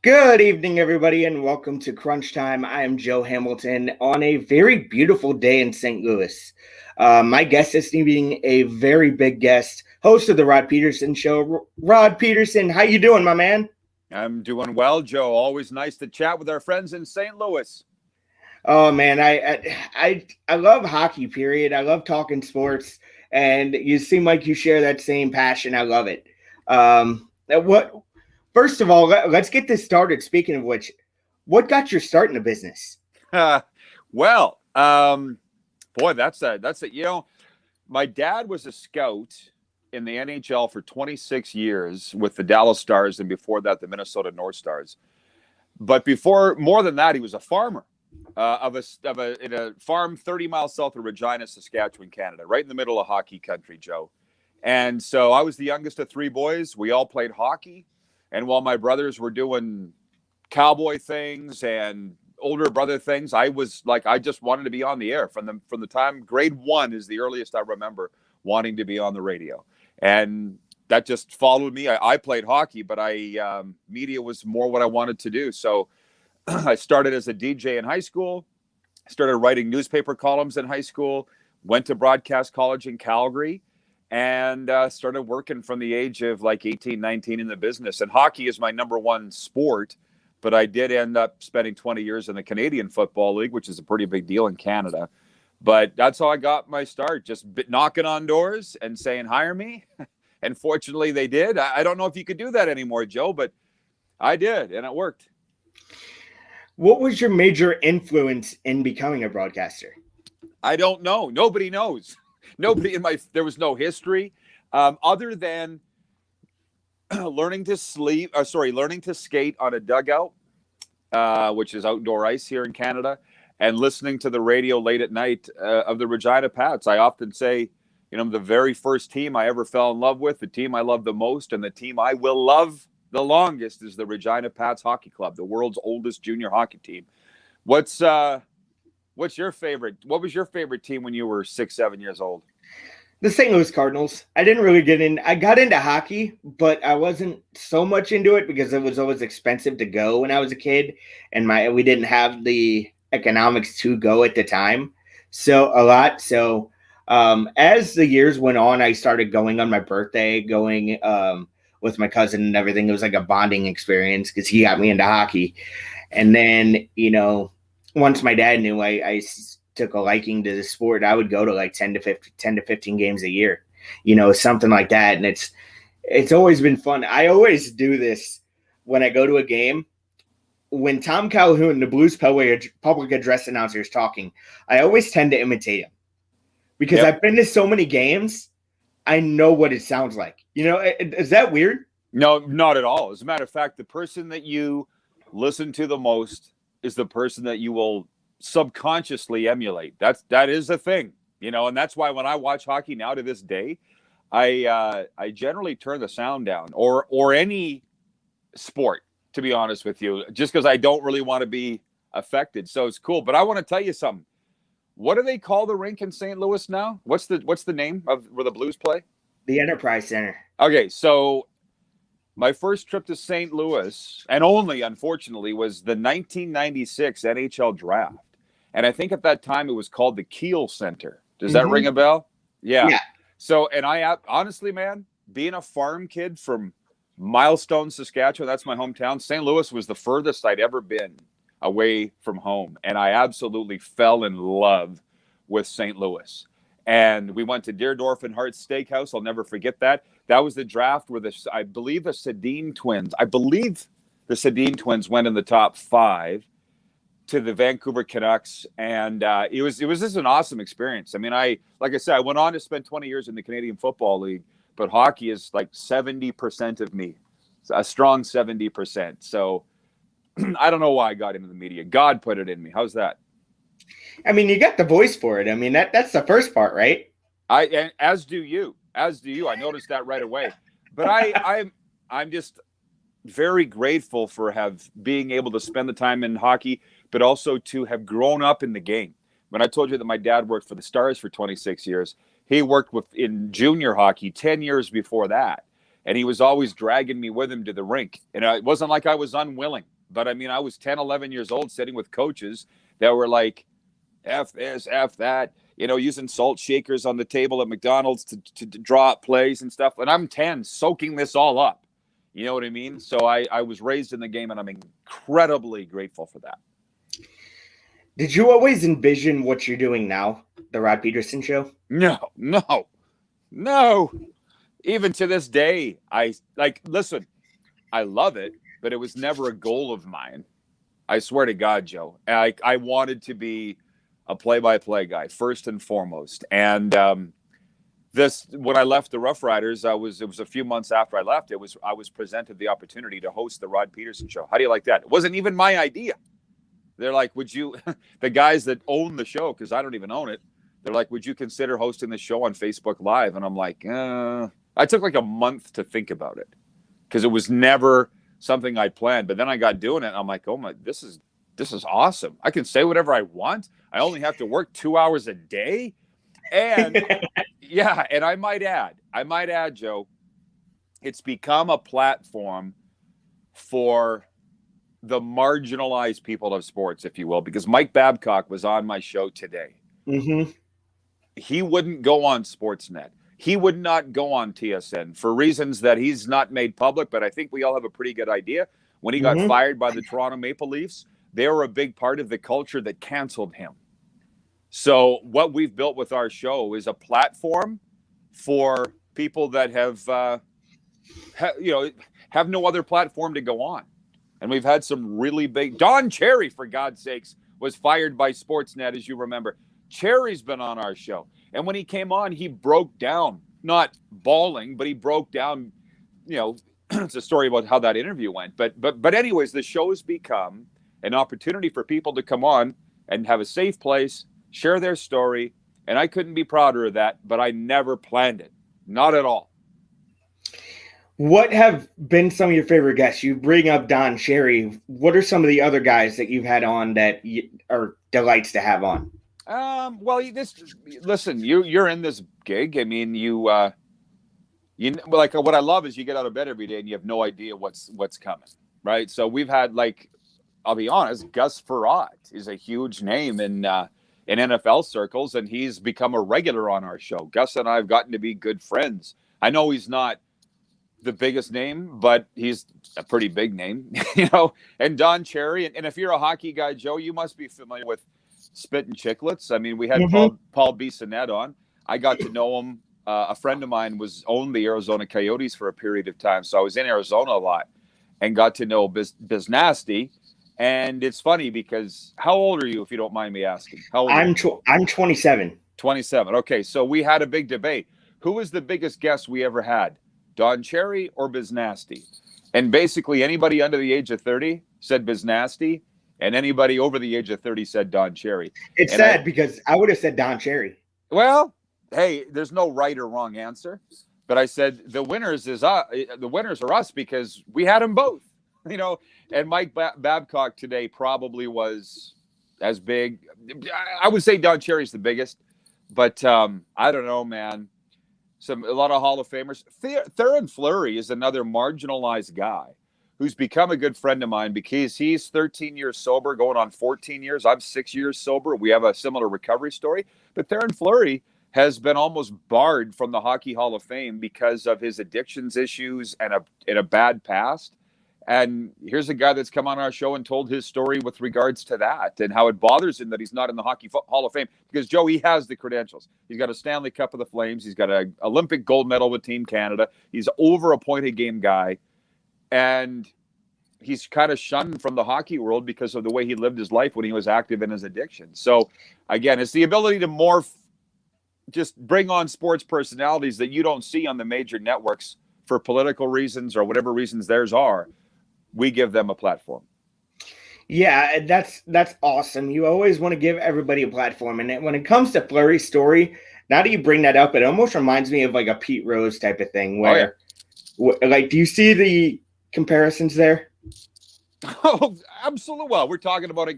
Good evening, everybody, and welcome to Crunch Time. I am Joe Hamilton on a very beautiful day in St. Louis. My guest this evening, a very big guest, host of the Rod Pedersen Show. Rod Pedersen, how you doing, my man? I'm doing well, Joe. Always nice to chat with our friends in St. Louis. Oh man, I love hockey. Period. I love talking sports, and you seem like you share that same passion. I love it. What? First of all, let's get this started. Speaking of which, what got your start in the business? Well, boy, that's it. My dad was a scout in the NHL for 26 years with the Dallas Stars, and before that, the Minnesota North Stars. But more than that, he was a farmer in a farm 30 miles south of Regina, Saskatchewan, Canada, right in the middle of hockey country, Joe. And so I was the youngest of three boys. We all played hockey. And while my brothers were doing cowboy things and older brother things, I just wanted to be on the air from the time grade 1 is the earliest I remember wanting to be on the radio. And that just followed me. I played hockey, but media was more what I wanted to do. So I started as a DJ in high school, started writing newspaper columns in high school, went to broadcast college in Calgary, and started working from the age of like 18, 19 in the business. And hockey is my number one sport, but I did end up spending 20 years in the Canadian Football League, which is a pretty big deal in Canada. But that's how I got my start, just knocking on doors and saying, hire me. And fortunately, they did. I don't know if you could do that anymore, Joe, but I did, and it worked. What was your major influence in becoming a broadcaster? I don't know. Nobody knows. There was no history other than learning to skate on a dugout, which is outdoor ice here in Canada, and listening to the radio late at night of the Regina Pats. I often say, the very first team I ever fell in love with, the team I love the most, and the team I will love the longest is the Regina Pats Hockey Club, the world's oldest junior hockey team. What's your favorite? What was your favorite team when you were 6, 7 years old? The St. Louis Cardinals. I didn't really get in. I got into hockey, but I wasn't so much into it because it was always expensive to go when I was a kid, and we didn't have the economics to go at the time. So as the years went on, I started going on my birthday, going with my cousin and everything. It was like a bonding experience because he got me into hockey. And then, once my dad knew I took a liking to the sport, I would go to like 10 to 15 games a year, something like that. And it's always been fun. I always do this when I go to a game. When Tom Calhoun, the Blues public address announcer, is talking, I always tend to imitate him because I've been to so many games. I know what it sounds like. Is that weird? No, not at all. As a matter of fact, the person that you listen to the most is the person that you will subconsciously emulate. That is a thing, and that's why when I watch hockey now to this day, I generally turn the sound down or any sport, to be honest with you, just because I don't really want to be affected. So it's cool. But I want to tell you something. What do they call the rink in St. Louis now? What's the name of where the Blues play? The Enterprise Center. Okay, so my first trip to St. Louis, and only, unfortunately, was the 1996 NHL draft. And I think at that time it was called the Kiel Center. Does that ring a bell? Yeah. So, and I honestly, man, being a farm kid from Milestone, Saskatchewan, that's my hometown. St. Louis was the furthest I'd ever been away from home. And I absolutely fell in love with St. Louis. And we went to Deerdorf and Hart's Steakhouse. I'll never forget that. That was the draft where I believe the Sedin twins went in the top 5 to the Vancouver Canucks. And it was just an awesome experience. I mean, like I said, I went on to spend 20 years in the Canadian Football League, but hockey is like 70% of me, a strong 70%. So I don't know why I got into the media. God put it in me. How's that? I mean, you got the voice for it. I mean, that's the first part, right? And as do you. I noticed that right away. But I'm just very grateful for being able to spend the time in hockey, but also to have grown up in the game. When I told you that my dad worked for the Stars for 26 years, he worked in junior hockey 10 years before that. And he was always dragging me with him to the rink. And it wasn't like I was unwilling. But I mean, I was 10, 11 years old sitting with coaches that were like, F this, F that, using salt shakers on the table at McDonald's to draw up plays and stuff. And I'm 10, soaking this all up. You know what I mean? So I was raised in the game, and I'm incredibly grateful for that. Did you always envision what you're doing now, the Rod Pedersen Show? No. Even to this day, listen, I love it, but it was never a goal of mine. I swear to God, Joe. I wanted to be a play-by-play guy first and foremost. And when I left the Rough Riders, it was a few months after I left. I was presented the opportunity to host the Rod Pedersen Show. How do you like that? It wasn't even my idea. They're like, would you, the guys that own the show, because I don't even own it, they're like, would you consider hosting the show on Facebook Live? And I'm like, I took like a month to think about it because it was never something I planned. But then I got doing it, and I'm like, oh my, this is awesome. I can say whatever I want. I only have to work 2 hours a day. And yeah, and I might add, Joe, it's become a platform for the marginalized people of sports, if you will, because Mike Babcock was on my show today. Mm-hmm. He wouldn't go on Sportsnet. He would not go on TSN for reasons that he's not made public, but I think we all have a pretty good idea. When he got fired by the Toronto Maple Leafs, they were a big part of the culture that canceled him. So what we've built with our show is a platform for people that have no other platform to go on. And we've had some really big... Don Cherry, for God's sakes, was fired by Sportsnet, as you remember. Cherry's been on our show. And when he came on, he broke down, not bawling, but he broke down, it's a story about how that interview went. But anyways, the show's become an opportunity for people to come on and have a safe place, share their story. And I couldn't be prouder of that, but I never planned it. Not at all. What have been some of your favorite guests? You bring up Don Cherry. What are some of the other guys that you've had on that are delights to have on? Well, listen, you're in this gig. I mean, like what I love is you get out of bed every day and you have no idea what's coming, right? So we've had, like, I'll be honest, Gus Farad is a huge name in NFL circles, and he's become a regular on our show. Gus and I have gotten to be good friends. I know he's not the biggest name, but he's a pretty big name, and Don Cherry. And if you're a hockey guy, Joe, you must be familiar with Spit and Chicklets. I mean, we had Paul Bissonnette on. I got to know him. A friend of mine owned the Arizona Coyotes for a period of time, so I was in Arizona a lot and got to know Biznasty. And it's funny because how old are you, if you don't mind me asking? How old I'm 27. 27. Okay, so we had a big debate. Who was the biggest guest we ever had? Don Cherry or Biznasty? And basically anybody under the age of 30 said Biznasty, and anybody over the age of 30 said Don Cherry. It's sad because I would have said Don Cherry. Well, hey, there's no right or wrong answer, but I said the winners are us because we had them both, and Mike Babcock today probably was as big. I would say Don Cherry's the biggest, but I don't know, man. A lot of Hall of Famers. Theoren Fleury is another marginalized guy who's become a good friend of mine because he's 13 years sober, going on 14 years. I'm 6 years sober. We have a similar recovery story. But Theoren Fleury has been almost barred from the Hockey Hall of Fame because of his addictions issues and a bad past. And here's a guy that's come on our show and told his story with regards to that and how it bothers him that he's not in the Hockey Hall of Fame. Because, Joe, he has the credentials. He's got a Stanley Cup of the Flames. He's got an Olympic gold medal with Team Canada. He's over a point-a-game guy. And he's kind of shunned from the hockey world because of the way he lived his life when he was active in his addiction. So, again, it's the ability to morph, just bring on sports personalities that you don't see on the major networks for political reasons or whatever reasons theirs are. We give them a platform. Yeah, that's awesome. You always want to give everybody a platform. And when it comes to Fleury's story, now that you bring that up, it almost reminds me of like a Pete Rose type of thing where, like, do you see the comparisons there? Oh, absolutely. Well, we're talking about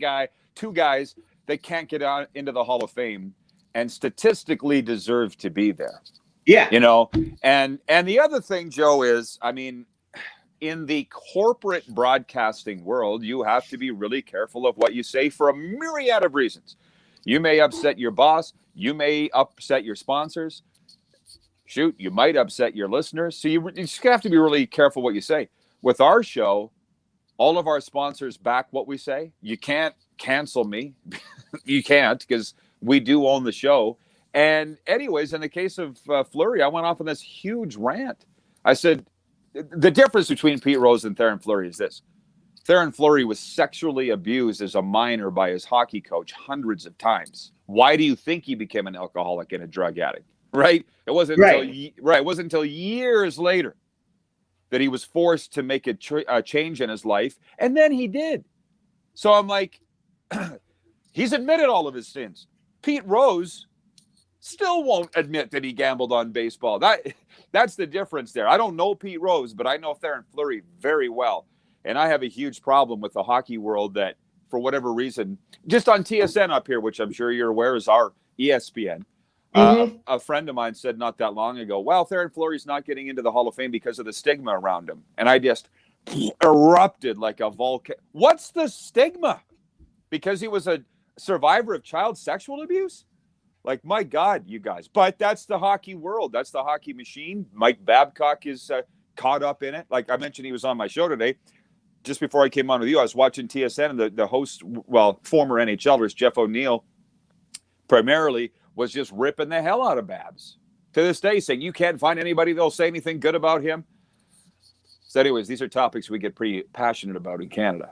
two guys that can't get out into the Hall of Fame and statistically deserve to be there. Yeah. And the other thing, Joe, is, I mean, in the corporate broadcasting world, you have to be really careful of what you say for a myriad of reasons. You may upset your boss. You may upset your sponsors. Shoot, you might upset your listeners. So you just have to be really careful what you say. With our show, all of our sponsors back what we say. You can't cancel me. You can't, because we do own the show. And anyways, in the case of Fleury, I went off on this huge rant. I said, the difference between Pete Rose and Theoren Fleury is this. Theoren Fleury was sexually abused as a minor by his hockey coach hundreds of times. Why do you think he became an alcoholic and a drug addict? Right? It wasn't until years later that he was forced to make a change in his life, and then he did. So I'm like, he's admitted all of his sins. Pete Rose still won't admit that he gambled on baseball. That's the difference there. I don't know Pete Rose, but I know Theoren Fleury very well. And I have a huge problem with the hockey world that, for whatever reason, just on TSN up here, which I'm sure you're aware is our ESPN, a friend of mine said not that long ago, well, Theoren Fleury's not getting into the Hall of Fame because of the stigma around him. And I just erupted like a volcano. What's the stigma? Because he was a survivor of child sexual abuse? Like, my God, you guys. But that's the hockey world. That's the hockey machine. Mike Babcock is caught up in it. Like I mentioned, he was on my show today. Just before I came on with you, I was watching TSN, and the host, well, former NHLers, Jeff O'Neill, primarily was just ripping the hell out of Babs. To this day, saying, you can't find anybody that'll say anything good about him. So anyways, these are topics we get pretty passionate about in Canada.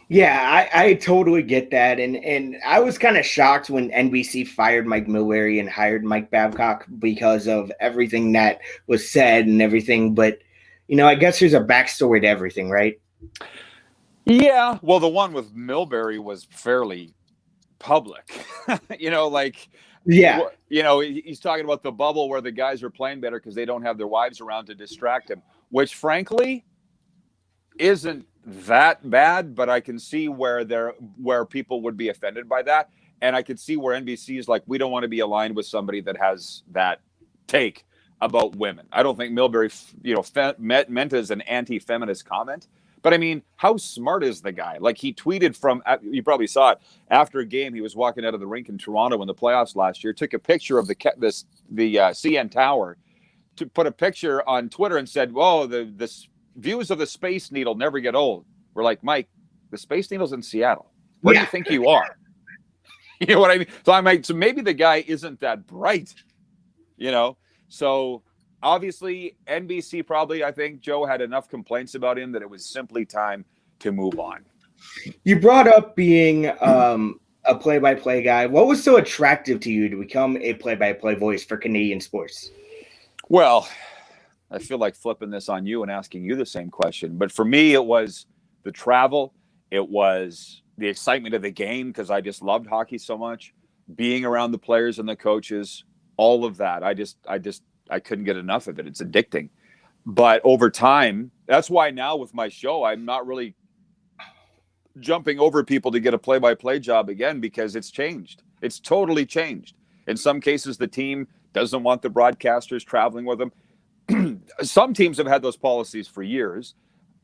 Yeah, I totally get that. And I was kind of shocked when NBC fired Mike Milbury and hired Mike Babcock because of everything that was said and everything. But, you know, I guess there's a backstory to everything, right? Yeah. Well, the one with Milbury was fairly public. You know, like, yeah, you know, he's talking about the bubble where the guys are playing better because they don't have their wives around to distract him, which frankly isn't that bad, but I can see where people would be offended by that. And I could see where NBC is like, we don't want to be aligned with somebody that has that take about women. I don't think Milbury, you know, meant as an anti-feminist comment. But I mean, how smart is the guy? Like, he tweeted from, you probably saw it, after a game, he was walking out of the rink in Toronto in the playoffs last year, took a picture of the CN Tower, to put a picture on Twitter and said, whoa, the views of the Space Needle never get old. We're like, Mike, the Space Needle's in Seattle. Where do you think you are? You know what I mean? So I'm like, so maybe the guy isn't that bright, you know? So obviously, NBC probably, I think, Joe, had enough complaints about him that it was simply time to move on. You brought up being a play-by-play guy. What was so attractive to you to become a play-by-play voice for Canadian sports? Well, I feel like flipping this on you and asking you the same question. But for me, it was the travel. It was the excitement of the game because I just loved hockey so much. Being around the players and the coaches, all of that. I couldn't get enough of it. It's addicting. But over time, that's why now with my show, I'm not really jumping over people to get a play-by-play job again, because it's changed. It's totally changed. In some cases, the team doesn't want the broadcasters traveling with them. Some teams have had those policies for years.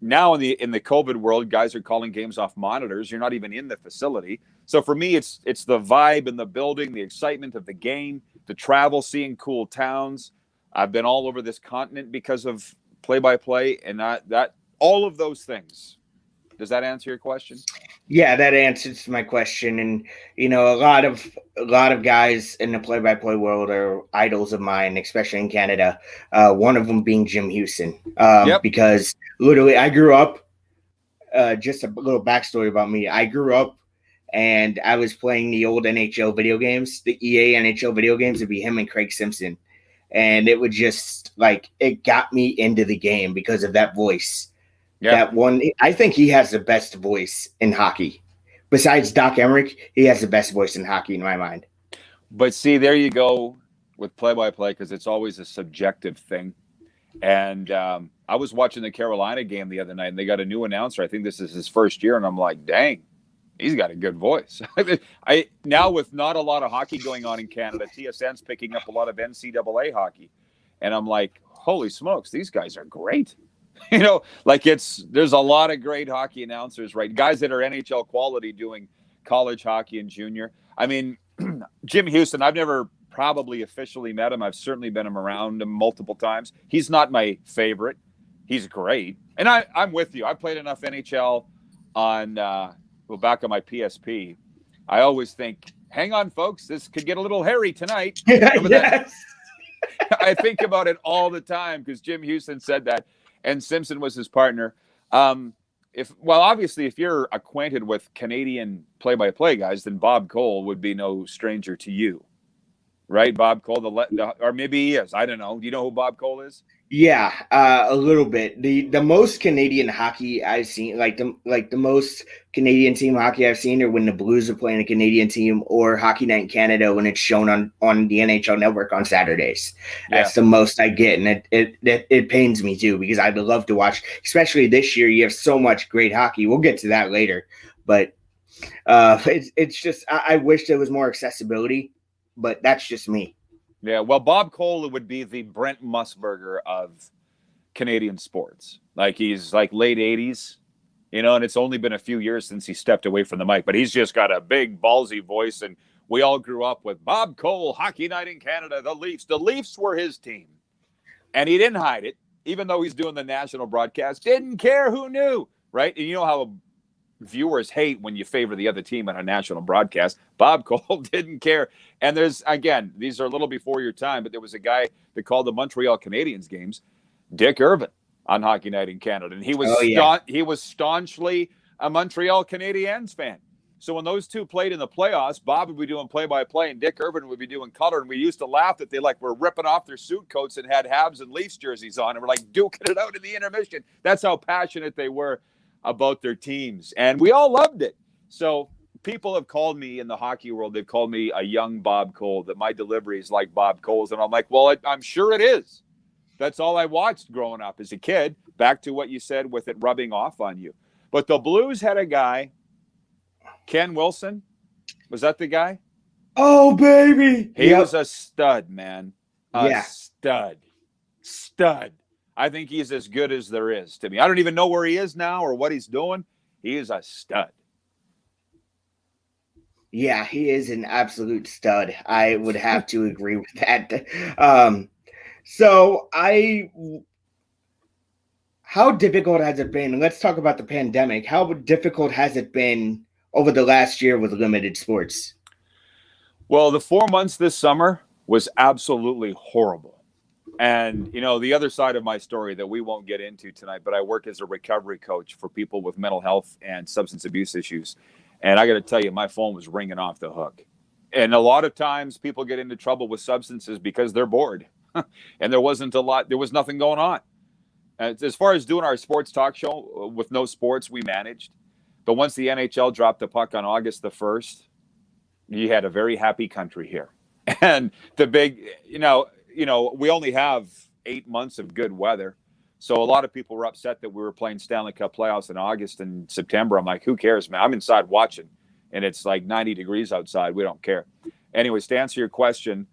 Now in the COVID world, guys are calling games off monitors. You're not even in the facility. So for me, it's the vibe in the building, the excitement of the game, the travel, seeing cool towns. I've been all over this continent because of play-by-play, and that all of those things. Does that answer your question? Yeah, that answers my question. And, you know, a lot of guys in the play-by-play world are idols of mine, especially in Canada. One of them being Jim Houston, because literally I grew up, just a little backstory about me. I grew up and I was playing the old NHL video games, the EA NHL video games. It'd be him and Craig Simpson. And it would just, like, it got me into the game because of that voice. Yeah. That one, I think he has the best voice in hockey. Besides Doc Emmerich, he has the best voice in hockey in my mind. But see, there you go with play-by-play, because it's always a subjective thing. And I was watching the Carolina game the other night, and they got a new announcer. I think this is his first year, and I'm like, dang, he's got a good voice. Now with not a lot of hockey going on in Canada, TSN's picking up a lot of NCAA hockey. And I'm like, holy smokes, these guys are great. You know, like there's a lot of great hockey announcers, right? Guys that are NHL quality doing college hockey and junior. I mean, Jim Houston, I've never probably officially met him. I've certainly been around him multiple times. He's not my favorite. He's great. And I'm with you. I played enough NHL on, back on my PSP. I always think, hang on, folks, this could get a little hairy tonight. Remember that? I think about it all the time because Jim Houston said that. And Simpson was his partner. Obviously, if you're acquainted with Canadian play-by-play guys, then Bob Cole would be no stranger to you, right? Bob Cole, or maybe he is. I don't know. Do you know who Bob Cole is? Yeah, a little bit. The most Canadian hockey I've seen, like the most Canadian team hockey I've seen, are when the Blues are playing a Canadian team, or Hockey Night in Canada when it's shown on the NHL Network on Saturdays. Yeah. That's the most I get, and it pains me too because I'd love to watch. Especially this year, you have so much great hockey. We'll get to that later, but it's just I wish there was more accessibility, but that's just me. Yeah, well, Bob Cole would be the Brent Musburger of Canadian sports. Like, he's like late 80s, you know, and it's only been a few years since he stepped away from the mic, but he's just got a big ballsy voice. And we all grew up with Bob Cole, Hockey Night in Canada, the Leafs. The Leafs were his team. And he didn't hide it, even though he's doing the national broadcast. Didn't care who knew, right? And you know how viewers hate when you favor the other team on a national broadcast. Bob Cole didn't care. And these are a little before your time, but there was a guy that called the Montreal Canadiens games, Dick Irvin, on Hockey Night in Canada. And he was staunchly a Montreal Canadiens fan. So when those two played in the playoffs, Bob would be doing play-by-play and Dick Irvin would be doing color. And we used to laugh that they were ripping off their suit coats and had Habs and Leafs jerseys on and were like duking it out in the intermission. That's how passionate they were about their teams. And we all loved it. So people have called me in the hockey world, they've called me a young Bob Cole, that my delivery is like Bob Cole's. And I'm like, well, I'm sure it is. That's all I watched growing up as a kid. Back to what you said with it rubbing off on you. But the Blues had a guy, Ken Wilson. Was that the guy? Oh, baby. He was a stud, man. Stud. I think he's as good as there is to me. I don't even know where he is now or what he's doing. He is a stud. Yeah, he is an absolute stud. I would have to agree with that. How difficult has it been? Let's talk about the pandemic. How difficult has it been over the last year with limited sports? Well, the 4 months this summer was absolutely horrible. And, you know, the other side of my story that we won't get into tonight, but I work as a recovery coach for people with mental health and substance abuse issues. And I got to tell you, my phone was ringing off the hook. And a lot of times people get into trouble with substances because they're bored. And there was nothing going on. As far as doing our sports talk show with no sports, we managed. But once the NHL dropped the puck on August the 1st, you had a very happy country here. And the big, we only have 8 months of good weather. So a lot of people were upset that we were playing Stanley Cup playoffs in August and September. I'm like, who cares, man? I'm inside watching, and it's like 90 degrees outside. We don't care. Anyways, to answer your question,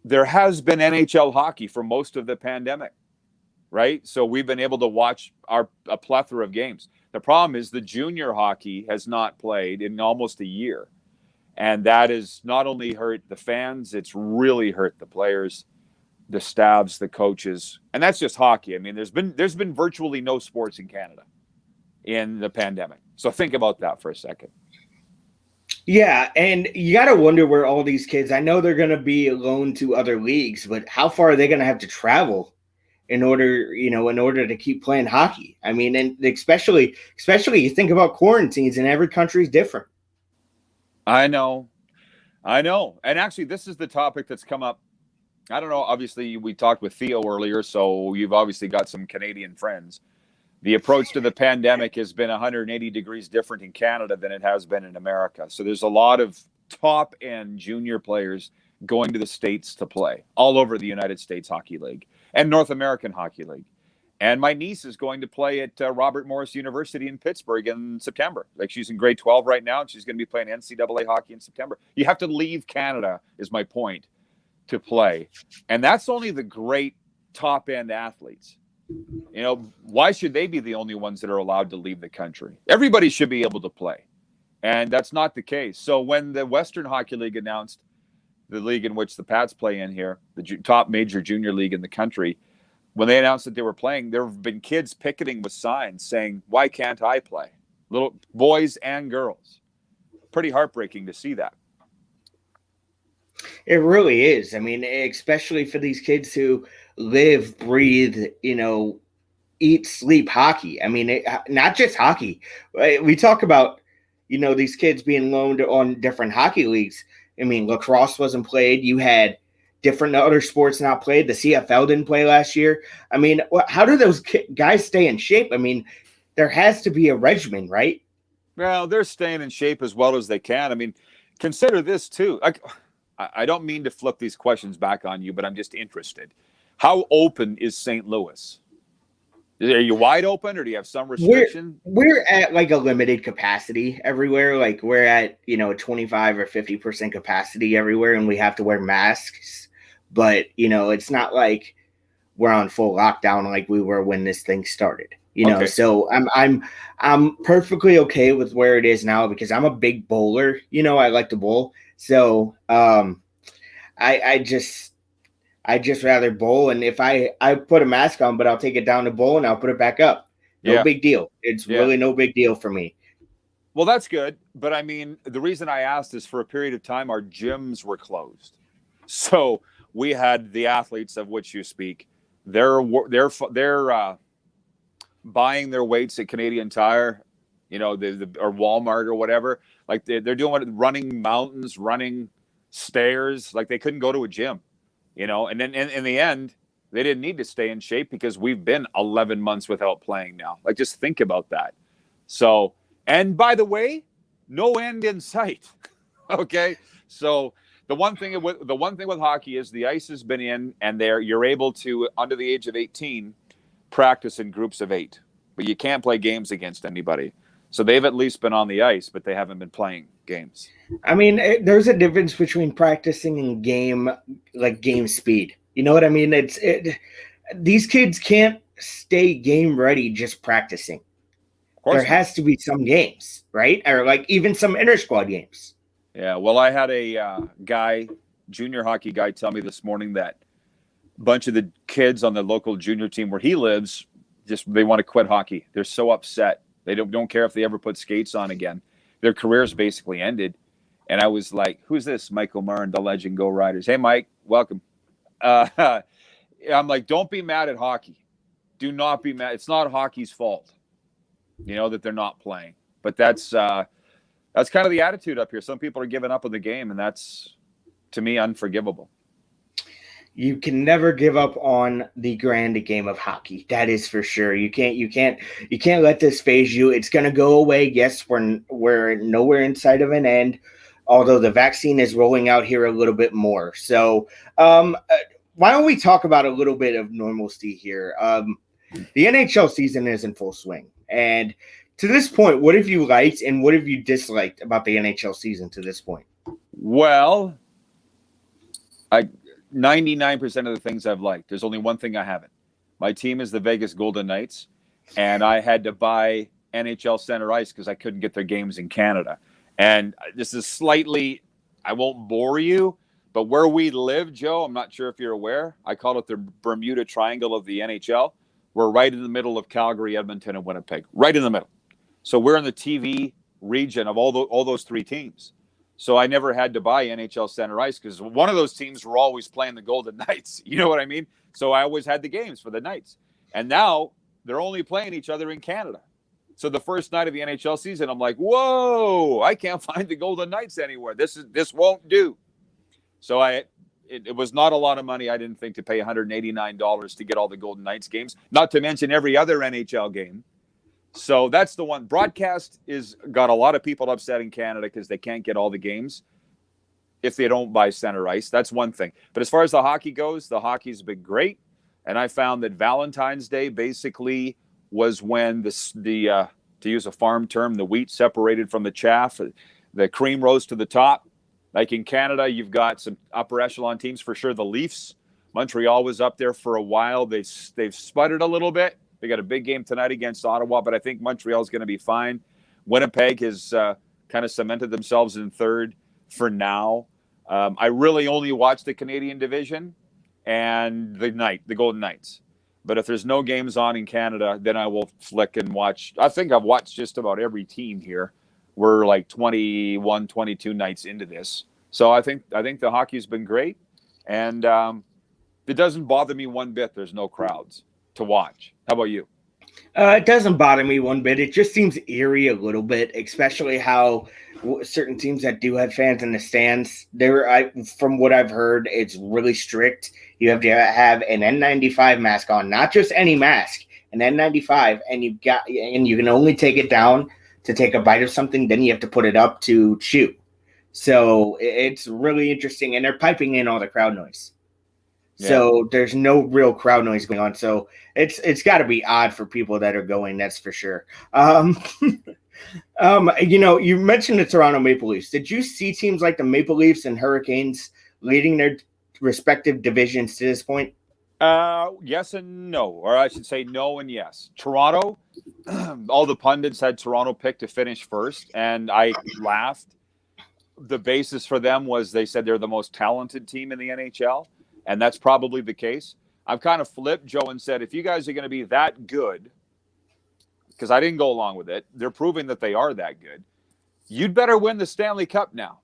there has been NHL hockey for most of the pandemic, right? So we've been able to watch a plethora of games. The problem is the junior hockey has not played in almost a year. And that has not only hurt the fans, it's really hurt the players, the staffs, the coaches. And that's just hockey. I mean, there's been virtually no sports in Canada in the pandemic. So think about that for a second. Yeah, and you got to wonder where all these kids, I know they're going to be loaned to other leagues, but how far are they going to have to travel in order to keep playing hockey? I mean, and especially you think about quarantines, and every country is different. I know. And actually, this is the topic that's come up. I don't know. Obviously, we talked with Theo earlier, so you've obviously got some Canadian friends. The approach to the pandemic has been 180 degrees different in Canada than it has been in America. So there's a lot of top-end junior players going to the States to play all over the United States Hockey League and North American Hockey League. And my niece is going to play at Robert Morris University in Pittsburgh in September. Like, she's in grade 12 right now, and she's going to be playing NCAA hockey in September. You have to leave Canada, is my point, to play. And that's only the great top end athletes. Why should they be the only ones that are allowed to leave the country? Everybody should be able to play. And that's not the case. So when the Western Hockey League announced, the league in which the Pats play in here, the top major junior league in the country, when they announced that they were playing, there have been kids picketing with signs saying, "Why can't I play?" Little boys and girls. Pretty heartbreaking to see that. It really is. I mean, especially for these kids who live, breathe, eat, sleep hockey. I mean, not just hockey. We talk about, these kids being loaned on different hockey leagues. I mean, lacrosse wasn't played. You had different other sports not played. The CFL didn't play last year. I mean, how do those guys stay in shape? I mean, there has to be a regimen, right? Well, they're staying in shape as well as they can. I mean, consider this too. I don't mean to flip these questions back on you, but I'm just interested. How open is St. Louis? Are you wide open, or do you have some restriction? We're at like a limited capacity everywhere. Like we're at 25 or 50% capacity everywhere, and we have to wear masks. But it's not like we're on full lockdown like we were when this thing started. Okay. So I'm perfectly okay with where it is now because I'm a big bowler. I like to bowl. So I just rather bowl, and if I put a mask on, but I'll take it down to bowl and I'll put it back up. No big deal. It's really no big deal for me. Well, that's good. But I mean, the reason I asked is for a period of time, our gyms were closed. So we had the athletes of which you speak. They're buying their weights at Canadian Tire, or Walmart or whatever. Like they're doing it, running mountains, running stairs. Like they couldn't go to a gym. And then in the end, they didn't need to stay in shape because we've been 11 months without playing now. Like, just think about that. So, and by the way, no end in sight. Okay. So the one thing with hockey is the ice has been in, and you're able to, under the age of 18, practice in groups of 8, but you can't play games against anybody. So they've at least been on the ice, but they haven't been playing games. I mean, there's a difference between practicing and game speed. You know what I mean? These kids can't stay game ready just practicing. There has to be some games, right? Or like even some inter-squad games. Yeah, well, I had a junior hockey guy, tell me this morning that a bunch of the kids on the local junior team where he lives, they want to quit hockey. They're so upset. They don't care if they ever put skates on again. Their careers basically ended. And I was like, who's this? Michael Martin, the legend, Go Riders. Hey, Mike, welcome. I'm like, don't be mad at hockey. Do not be mad. It's not hockey's fault, that they're not playing. But that's kind of the attitude up here. Some people are giving up on the game, and that's, to me, unforgivable. You can never give up on the grand game of hockey. That is for sure. You can't let this phase you. It's going to go away. Yes, we're nowhere inside of an end, although the vaccine is rolling out here a little bit more. So why don't we talk about a little bit of normalcy here? The NHL season is in full swing. And to this point, what have you liked and what have you disliked about the NHL season to this point? Well, 99% of the things I've liked. There's only one thing I haven't. My team is the Vegas Golden Knights, and I had to buy NHL Center Ice because I couldn't get their games in Canada. And this is slightly, I won't bore you, but where we live, Joe, I'm not sure if you're aware, I call it the Bermuda Triangle of the NHL. We're right in the middle of Calgary, Edmonton, and Winnipeg. Right in the middle. So we're in the TV region of all those three teams. So I never had to buy NHL Center Ice because one of those teams were always playing the Golden Knights. You know what I mean? So I always had the games for the Knights. And now they're only playing each other in Canada. So the first night of the NHL season, I'm like, whoa, I can't find the Golden Knights anywhere. This won't do. So it was not a lot of money, I didn't think, to pay $189 to get all the Golden Knights games, not to mention every other NHL game. So that's the one. Broadcast got a lot of people upset in Canada because they can't get all the games if they don't buy center ice. That's one thing. But as far as the hockey goes, the hockey's been great. And I found that Valentine's Day basically was when to use a farm term, the wheat separated from the chaff, the cream rose to the top. Like in Canada, you've got some upper echelon teams for sure. The Leafs Montreal was up there for a while. They've sputtered a little bit. They got a big game tonight against Ottawa, but I think Montreal is going to be fine. Winnipeg has kind of cemented themselves in third for now. I really only watch the Canadian division and the Golden Knights. But if there's no games on in Canada, then I will flick and watch. I think I've watched just about every team here. We're like 21, 22 nights into this. So I think the hockey's been great. And it doesn't bother me one bit. There's no crowds to watch. How about you? It doesn't bother me one bit. It just seems eerie a little bit, especially how certain teams that do have fans in the stands, from what I've heard, it's really strict. You have to have an N95 mask on, not just any mask, an N95, and you can only take it down to take a bite of something. Then you have to put it up to chew. So it's really interesting, and they're piping in all the crowd noise. Yeah. So there's no real crowd noise going on. So it's got to be odd for people that are going. That's for sure. You mentioned the Toronto Maple Leafs. Did you see teams like the Maple Leafs and Hurricanes leading their respective divisions to this point? Yes and no, or I should say no and yes. Toronto, all the pundits had Toronto picked to finish first, and I laughed. The basis for them was they said they're the most talented team in the NHL, and that's probably the case. I've kind of flipped, Joe, and said, if you guys are going to be that good, because I didn't go along with it, they're proving that they are that good, you'd better win the Stanley Cup now,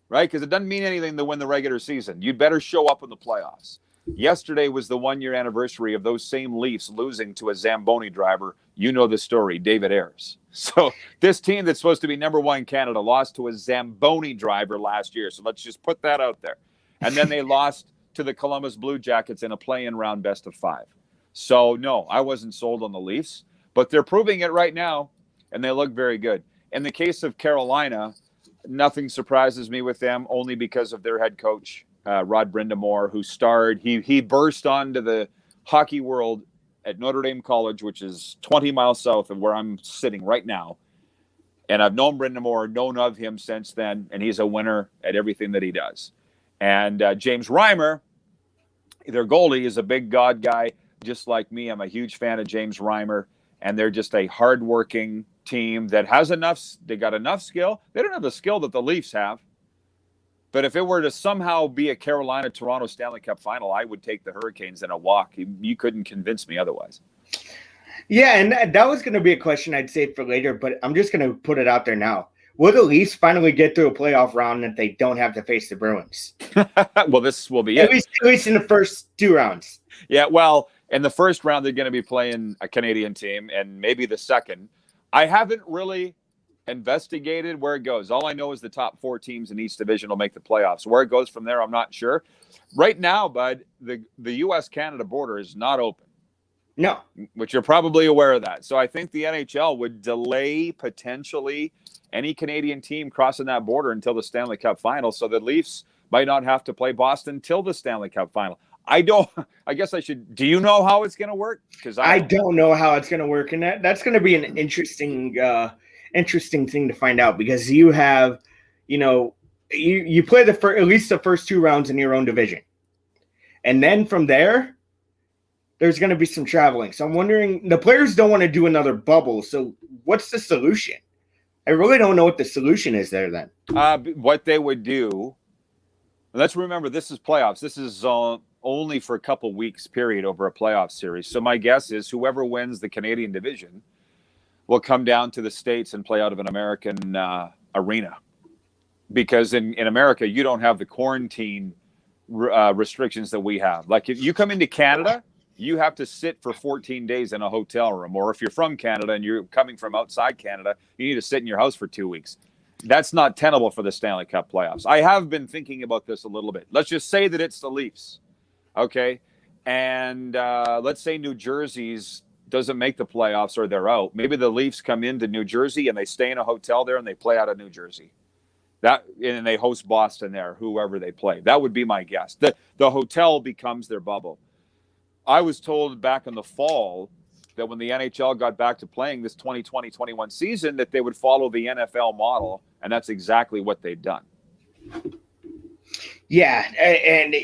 right? Because it doesn't mean anything to win the regular season. You'd better show up in the playoffs. Yesterday was the one-year anniversary of those same Leafs losing to a Zamboni driver. You know the story, David Ayres. So this team that's supposed to be number one in Canada lost to a Zamboni driver last year. So let's just put that out there. And then they lost to the Columbus Blue Jackets in a play-in round best of 5. So, no, I wasn't sold on the Leafs. But they're proving it right now, and they look very good. In the case of Carolina, nothing surprises me with them, only because of their head coach, Rod Brindamore, who he burst onto the hockey world at Notre Dame College, which is 20 miles south of where I'm sitting right now. And I've known Brindamore, known of him since then, and he's a winner at everything that he does. And James Reimer, their goalie, is a big God guy, just like me. I'm a huge fan of James Reimer, and they're just a hardworking team that has enough. They got enough skill. They don't have the skill that the Leafs have. But if it were to somehow be a Carolina-Toronto Stanley Cup final, I would take the Hurricanes in a walk. You couldn't convince me otherwise. Yeah, and that was going to be a question I'd save for later, but I'm just going to put it out there now. Will the Leafs finally get through a playoff round that they don't have to face the Bruins? Well, this will be at least in the first 2 rounds. Yeah, well, in the first round, they're going to be playing a Canadian team, and maybe the second. I haven't really investigated where it goes. All I know is the top 4 teams in each division will make the playoffs. Where it goes from there, I'm not sure. Right now, bud, the U.S.-Canada border is not open. No. Which you're probably aware of that. So I think the NHL would delay potentially any Canadian team crossing that border until the Stanley Cup final. So the Leafs might not have to play Boston till the Stanley Cup final. I guess I should. Do you know how it's going to work? Because I don't know how it's going to work. And that's going to be an interesting thing to find out, because you have, you play at least the first 2 rounds in your own division. And then from there, there's going to be some traveling. So I'm wondering, the players don't want to do another bubble. So what's the solution? I really don't know what the solution is there then. What they would do, let's remember, this is playoffs. This is only for a couple weeks period over a playoff series. So my guess is whoever wins the Canadian division will come down to the States and play out of an American arena. Because in America, you don't have the quarantine restrictions that we have. Like if you come into Canada, you have to sit for 14 days in a hotel room. Or if you're from Canada and you're coming from outside Canada, you need to sit in your house for 2 weeks. That's not tenable for the Stanley Cup playoffs. I have been thinking about this a little bit. Let's just say that it's the Leafs, okay? And let's say New Jersey's doesn't make the playoffs or they're out. Maybe the Leafs come into New Jersey and they stay in a hotel there and they play out of New Jersey. And they host Boston there, whoever they play. That would be my guess. The hotel becomes their bubble. I was told back in the fall that when the NHL got back to playing this 2020-21 season, that they would follow the NFL model, and that's exactly what they've done. Yeah, and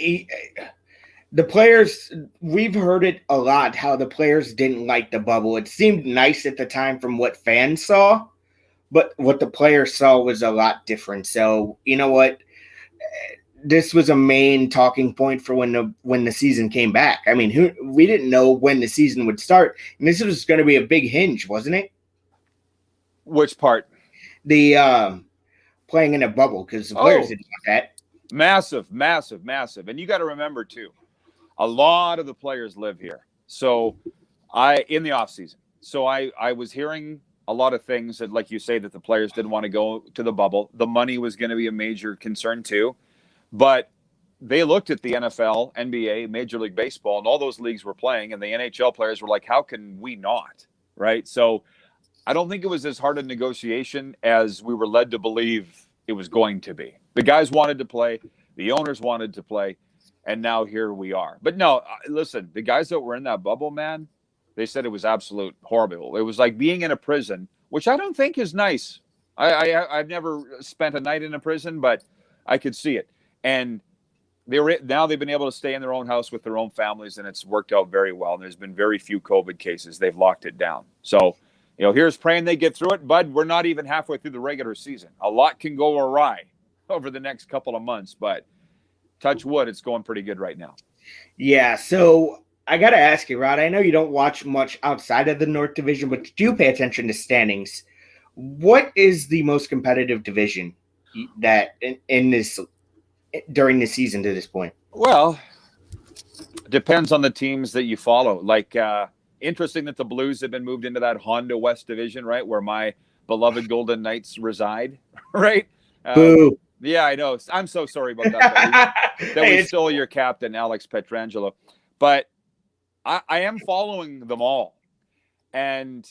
the players, we've heard it a lot, how the players didn't like the bubble. It seemed nice at the time from what fans saw, but what the players saw was a lot different. So, you know what? This was a main talking point for when the season came back. I mean, we didn't know when the season would start, and this was going to be a big hinge, wasn't it? Which part? The playing in a bubble, because the players didn't want that. Massive. And you got to remember too, a lot of the players live here. So in the off season. So I was hearing a lot of things that, like you say, that the players didn't want to go to the bubble. The money was going to be a major concern too. But they looked at the NFL, NBA, Major League Baseball, and all those leagues were playing, and the NHL players were like, how can we not? Right? So I don't think it was as hard a negotiation as we were led to believe it was going to be. The guys wanted to play. The owners wanted to play. And now here we are. But no, listen, the guys that were in that bubble, man, they said it was absolute horrible. It was like being in a prison, which I don't think is nice. I've never spent a night in a prison, but I could see it. And now they've been able to stay in their own house with their own families, and it's worked out very well. And there's been very few COVID cases. They've locked it down. So, here's praying they get through it. Bud, we're not even halfway through the regular season. A lot can go awry over the next couple of months, but touch wood, it's going pretty good right now. Yeah, so I got to ask you, Rod, I know you don't watch much outside of the North Division, but you do pay attention to standings. What is the most competitive division that in this during the season to this point? Well, it depends on the teams that you follow. Like, interesting that the Blues have been moved into that Honda West division, right, where my beloved Golden Knights reside, right? Boo. Yeah, I know. I'm so sorry about that. We stole your captain, Alex Pietrangelo. But I am following them all. And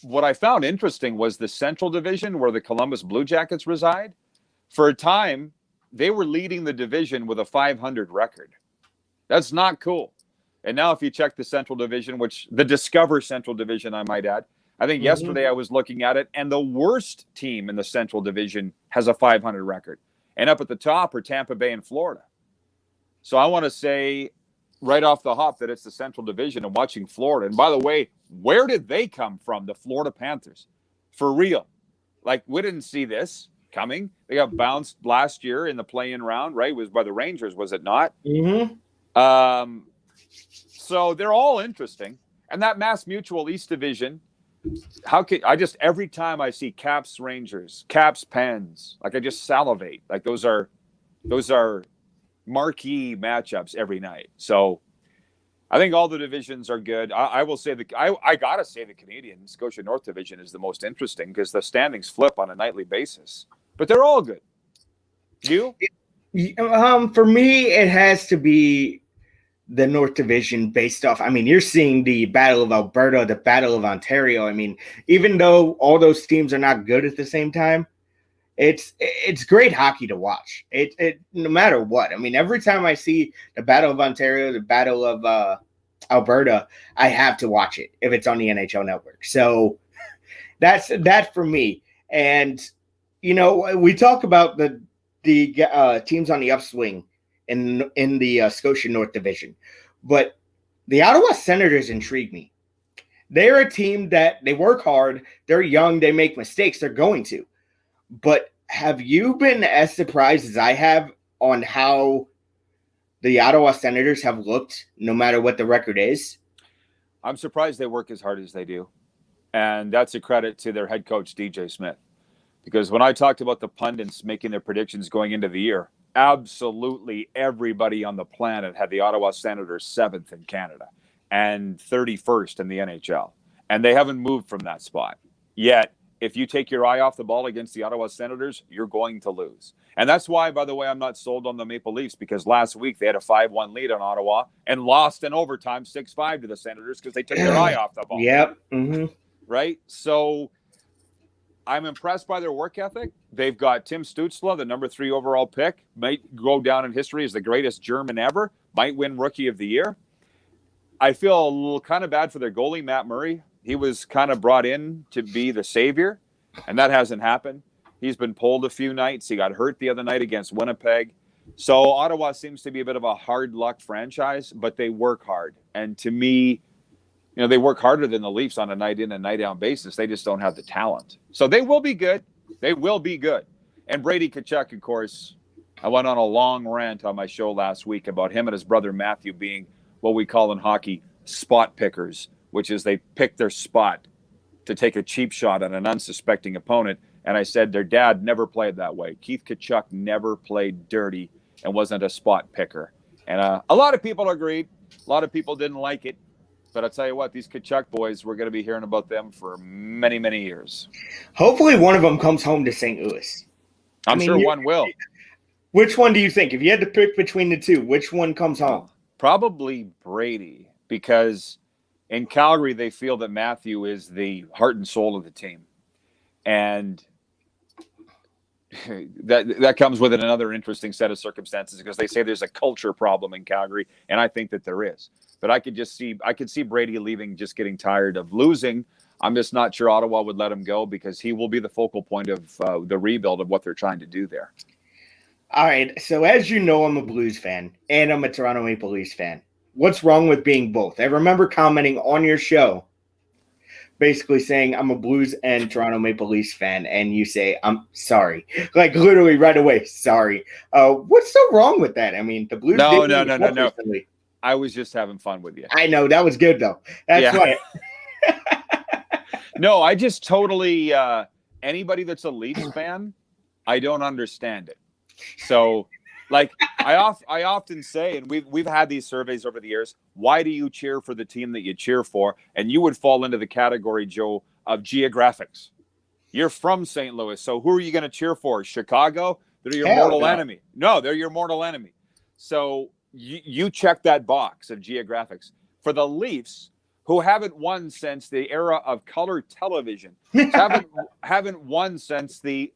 what I found interesting was the Central Division, where the Columbus Blue Jackets reside. For a time, they were leading the division with a 500 record. That's not cool. And now if you check the Central Division, which the Discover Central Division, I might add, I think yesterday I was looking at it, and the worst team in the Central Division has a 500 record. And up at the top are Tampa Bay and Florida. So I want to say right off the hop that it's the Central Division and watching Florida. And by the way, where did they come from, the Florida Panthers? For real. Like, we didn't see this coming. They got bounced last year in the play-in round, right? It was by the Rangers, was it not? Mm-hmm. So they're all interesting. And that Mass Mutual East Division, every time I see Caps Rangers, Caps Pens, like I just salivate. Like those are marquee matchups every night. So I think all the divisions are good. I will say I gotta say the Canadian Scotia North Division is the most interesting because the standings flip on a nightly basis. But they're all good. You? For me, it has to be the North Division based off. I mean, you're seeing the Battle of Alberta, the Battle of Ontario. I mean, even though all those teams are not good at the same time, it's great hockey to watch. It no matter what. I mean, every time I see the Battle of Ontario, the Battle of Alberta, I have to watch it if it's on the NHL Network. So that's for me. And we talk about the teams on the upswing in the Scotia North Division, but the Ottawa Senators intrigue me. They're a team that they work hard. They're young. They make mistakes. They're going to. But have you been as surprised as I have on how the Ottawa Senators have looked, no matter what the record is? I'm surprised they work as hard as they do. And that's a credit to their head coach, DJ Smith. Because when I talked about the pundits making their predictions going into the year, absolutely everybody on the planet had the Ottawa Senators 7th in Canada and 31st in the NHL. And they haven't moved from that spot. Yet, if you take your eye off the ball against the Ottawa Senators, you're going to lose. And that's why, by the way, I'm not sold on the Maple Leafs, because last week they had a 5-1 lead on Ottawa and lost in overtime 6-5 to the Senators because they took their eye off the ball. Yep. Mm-hmm. Right? So I'm impressed by their work ethic. They've got Tim Stützle, the number 3 overall pick, might go down in history as the greatest German ever, might win Rookie of the Year. I feel a little kind of bad for their goalie, Matt Murray. He was kind of brought in to be the savior, and that hasn't happened. He's been pulled a few nights. He got hurt the other night against Winnipeg. So Ottawa seems to be a bit of a hard luck franchise, but they work hard. And to me, they work harder than the Leafs on a night in and night out basis. They just don't have the talent. So they will be good. They will be good. And Brady Tkachuk, of course, I went on a long rant on my show last week about him and his brother Matthew being what we call in hockey spot pickers, which is they pick their spot to take a cheap shot on an unsuspecting opponent. And I said their dad never played that way. Keith Tkachuk never played dirty and wasn't a spot picker. And a lot of people agreed. A lot of people didn't like it. But I'll tell you what, these Tkachuk boys, we're going to be hearing about them for many, many years. Hopefully one of them comes home to St. Louis. I'm sure one will. Which one do you think? If you had to pick between the two, which one comes home? Probably Brady, because in Calgary, they feel that Matthew is the heart and soul of the team. And that comes with another interesting set of circumstances, because they say there's a culture problem in Calgary, and I think that there is. But I could see Brady leaving, just getting tired of losing. I'm just not sure Ottawa would let him go, because he will be the focal point of the rebuild of what they're trying to do there. All right. So as you know, I'm a Blues fan and I'm a Toronto Maple Leafs fan. What's wrong with being both? I remember commenting on your show, basically saying I'm a Blues and Toronto Maple Leafs fan, and you say, I'm sorry. Like literally right away, sorry. What's so wrong with that? I mean, the Blues No. recently. I was just having fun with you. I know. That was good, though. That's why. No, I just totally anybody that's a Leafs fan, I don't understand it. So, like I often say, and we've had these surveys over the years, why do you cheer for the team that you cheer for? And you would fall into the category, Joe, of geographics. You're from St. Louis, so who are you going to cheer for? Chicago? They're your mortal enemy. No, they're your mortal enemy. So you check that box of geographics. For the Leafs, who haven't won since the era of color television, haven't won since the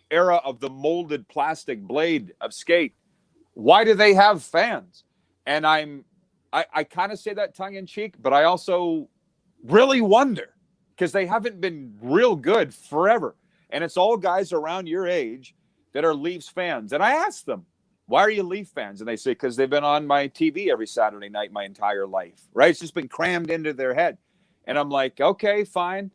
era of the molded plastic blade of skate, why do they have fans? And I kind of say that tongue in cheek, but I also really wonder, because they haven't been real good forever. And it's all guys around your age that are Leafs fans. And I asked them, why are you Leaf fans? And they say, because they've been on my TV every Saturday night my entire life, right? It's just been crammed into their head. And I'm like, okay, fine.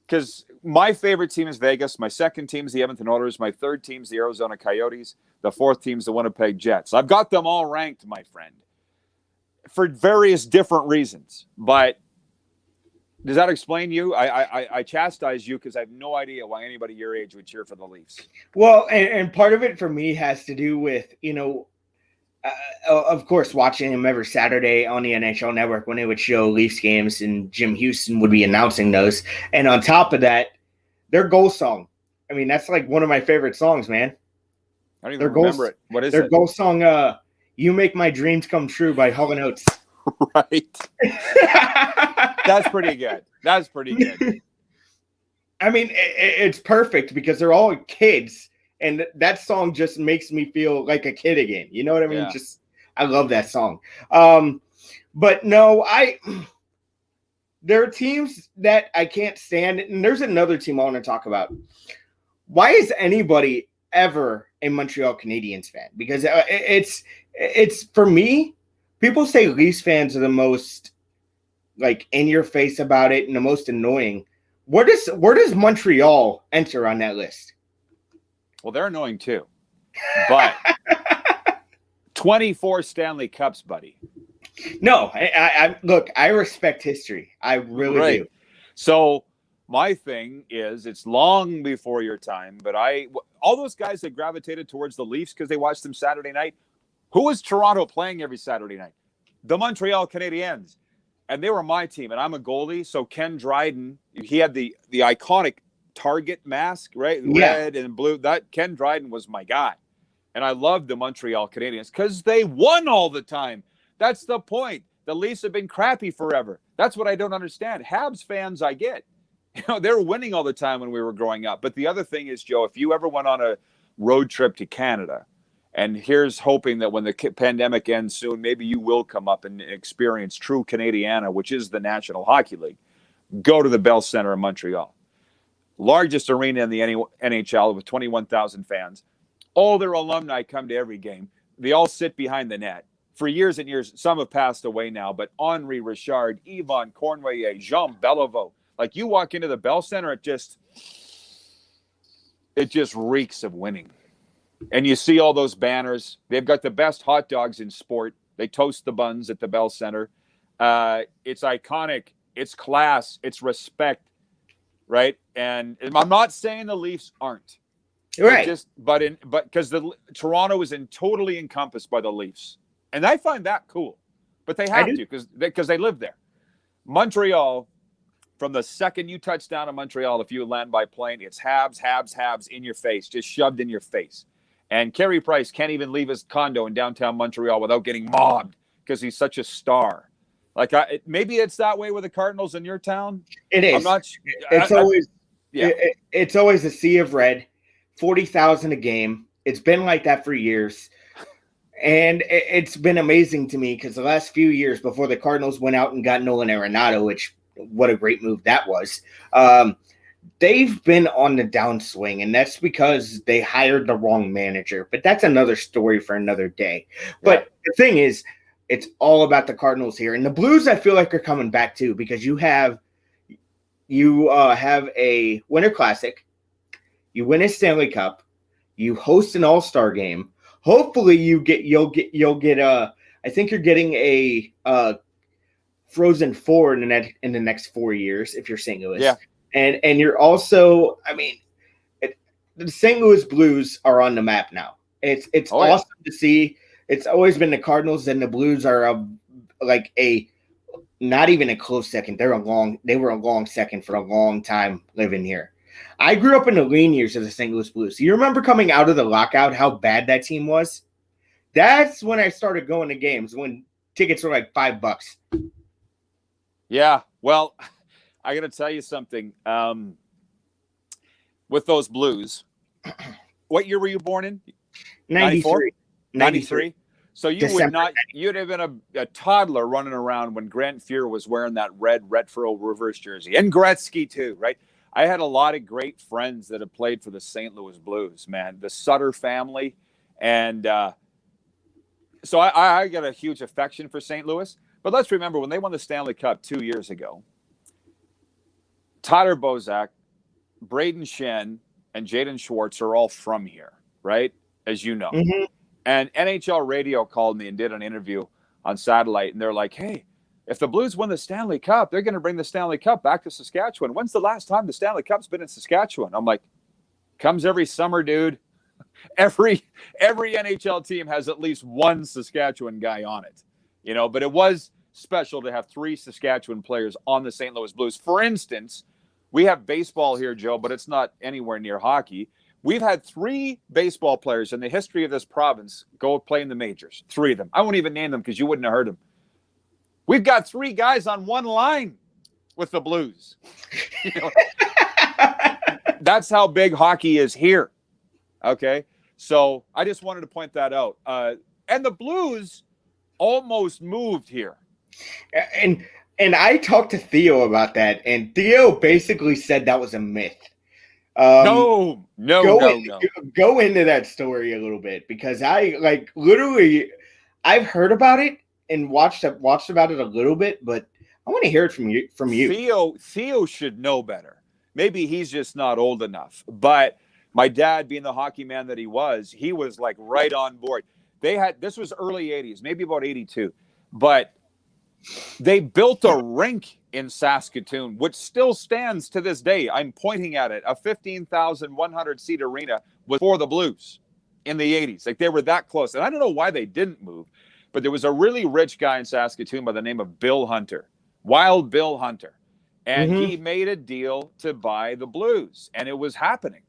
Because my favorite team is Vegas. My second team is the Edmonton Oilers. My third team is the Arizona Coyotes. The fourth team is the Winnipeg Jets. I've got them all ranked, my friend, for various different reasons. But does that explain you? I chastise you because I have no idea why anybody your age would cheer for the Leafs. Well, and part of it for me has to do with, of course, watching them every Saturday on the NHL Network when they would show Leafs games and Jim Houston would be announcing those. And on top of that, their goal song. I mean, that's like one of my favorite songs, man. I don't even remember it. What is it? Their goal song, You Make My Dreams Come True by Hall & Oates. Right. That's pretty good. That's pretty good. I mean, it's perfect because they're all kids. And that song just makes me feel like a kid again. You know what I mean? Yeah. I love that song. But no, there are teams that I can't stand. And there's another team I want to talk about. Why is anybody ever a Montreal Canadiens fan? Because it's for me, people say Leafs fans are the most like in your face about it and the most annoying. Where does Montreal enter on that list? Well, they're annoying too, but 24 Stanley Cups, buddy. No, I look, I respect history. I really do. So my thing is, it's long before your time, but all those guys that gravitated towards the Leafs because they watched them Saturday night, who was Toronto playing every Saturday night? The Montreal Canadiens. And they were my team, and I'm a goalie. So Ken Dryden, he had the iconic Target mask, right? Red and blue. That Ken Dryden was my guy. And I loved the Montreal Canadiens because they won all the time. That's the point. The Leafs have been crappy forever. That's what I don't understand. Habs fans, I get. They're winning all the time when we were growing up. But the other thing is, Joe, if you ever went on a road trip to Canada, and here's hoping that when the pandemic ends soon, maybe you will come up and experience true Canadiana, which is the National Hockey League. Go to the Bell Center in Montreal. Largest arena in the NHL with 21,000 fans. All their alumni come to every game. They all sit behind the net. For years and years, some have passed away now, but Henri Richard, Yvon Cornway, Jean Beliveau. Like, you walk into the Bell Center, it just reeks of winning. And you see all those banners. They've got the best hot dogs in sport. They toast the buns at the Bell Center. It's iconic. It's class. It's respect, right? And I'm not saying the Leafs aren't. Right. But because Toronto is totally encompassed by the Leafs. And I find that cool. But they have to because they live there. Montreal, from the second you touch down in Montreal, if you land by plane, it's Habs in your face, just shoved in your face. And Carey Price can't even leave his condo in downtown Montreal without getting mobbed because he's such a star. Like, maybe it's that way with the Cardinals in your town. It is. I'm not. It's always a sea of red, 40,000 a game. It's been like that for years. And it's been amazing to me because the last few years before the Cardinals went out and got Nolan Arenado, which what a great move that was, they've been on the downswing, and that's because they hired the wrong manager. But that's another story for another day. But the thing is, it's all about the Cardinals here. And the Blues, I feel like, are coming back too because you have a Winter Classic, you win a Stanley Cup, you host an All-Star game. Hopefully you'll get I think you're getting a Frozen Four in the next 4 years if you're St. Louis. Yeah. And you're also, I mean, the St. Louis Blues are on the map now. It's awesome to see. It's always been the Cardinals and the Blues are not even a close second. They were a long second for a long time living here. I grew up in the lean years of the St. Louis Blues. You remember coming out of the lockout, how bad that team was? That's when I started going to games, when tickets were like $5. Yeah. Well, I got to tell you something. With those Blues, what year were you born in? 93. 93. So you December would not, you'd have been a toddler running around when Grant Fuhr was wearing that red retro reverse jersey, and Gretzky too, right? I had a lot of great friends that have played for the St. Louis Blues, man. The Sutter family. And so I got a huge affection for St. Louis. But let's remember, when they won the Stanley Cup 2 years ago, Tyler Bozak, Braden Shen, and Jaden Schwartz are all from here, right? As you know. Mm-hmm. And NHL Radio called me and did an interview on satellite. And they're like, hey, if the Blues win the Stanley Cup, they're going to bring the Stanley Cup back to Saskatchewan. When's the last time the Stanley Cup's been in Saskatchewan? I'm like, comes every summer, dude. Every NHL team has at least one Saskatchewan guy on it, you know. But it was special to have 3 Saskatchewan players on the St. Louis Blues. For instance, we have baseball here, Joe, but it's not anywhere near hockey. We've had 3 baseball players in the history of this province go play in the majors. 3 of them. I won't even name them because you wouldn't have heard them. We've got 3 guys on one line with the Blues. You know, that's how big hockey is here. Okay. So I just wanted to point that out. And the Blues almost moved here. And I talked to Theo about that, and Theo basically said that was a myth. No. Go into that story a little bit, because I've heard about it and watched about it a little bit, but I want to hear it from you. Theo should know better. Maybe he's just not old enough. But my dad, being the hockey man that he was like right on board. This was early 80s, maybe about 82. But they built a rink in Saskatoon, which still stands to this day. I'm pointing at it. A 15,100 seat arena was for the Blues in the 80s. Like, they were that close. And I don't know why they didn't move, but there was a really rich guy in Saskatoon by the name of Bill Hunter, Wild Bill Hunter. And he made a deal to buy the Blues, and it was happening.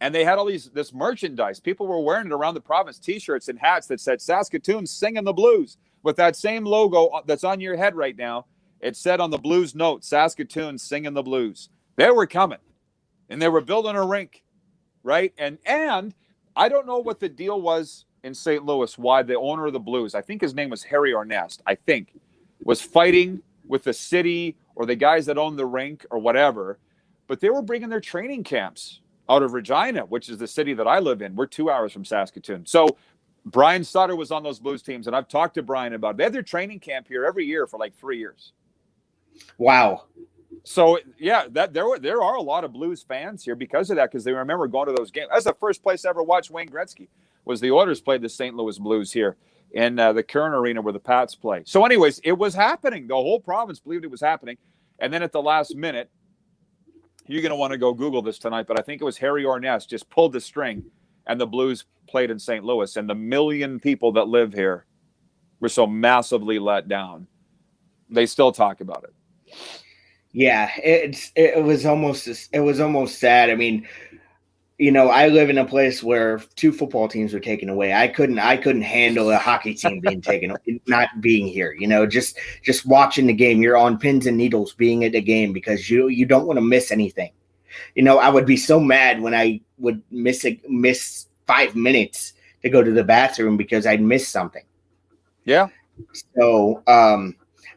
And they had all this merchandise. People were wearing it around the province, T-shirts and hats that said Saskatoon singing the Blues, with that same logo that's on your head right now. It said on the Blues note, Saskatoon singing the Blues. They were coming, and they were building a rink, right? And I don't know what the deal was in St. Louis, why the owner of the Blues, I think his name was Harry Ornest, I think, was fighting with the city or the guys that owned the rink or whatever. But they were bringing their training camps out of Regina, which is the city that I live in. We're 2 hours from Saskatoon. So Brian Sutter was on those Blues teams, and I've talked to Brian about it. They have their training camp here every year for like 3 years. Wow. So yeah, there are a lot of Blues fans here because of that, because they remember going to those games. That's the first place I ever watched Wayne Gretzky. Was the Oilers played the St. Louis Blues here in the Kern Arena where the Pats play. So, anyways, it was happening. The whole province believed it was happening, and then at the last minute, you're going to want to go Google this tonight, but I think it was Harry Ornest just pulled the string, and the Blues played in St. Louis, and the million people that live here were so massively let down. They still talk about it. Yeah, it was almost sad. I mean, you know, I live in a place where 2 football teams were taken away. I couldn't handle a hockey team being taken, not being here. You know, just watching the game. You're on pins and needles being at the game because you don't want to miss anything. You know, I would be so mad when I would miss 5 minutes to go to the bathroom because I'd missed something. Yeah. So,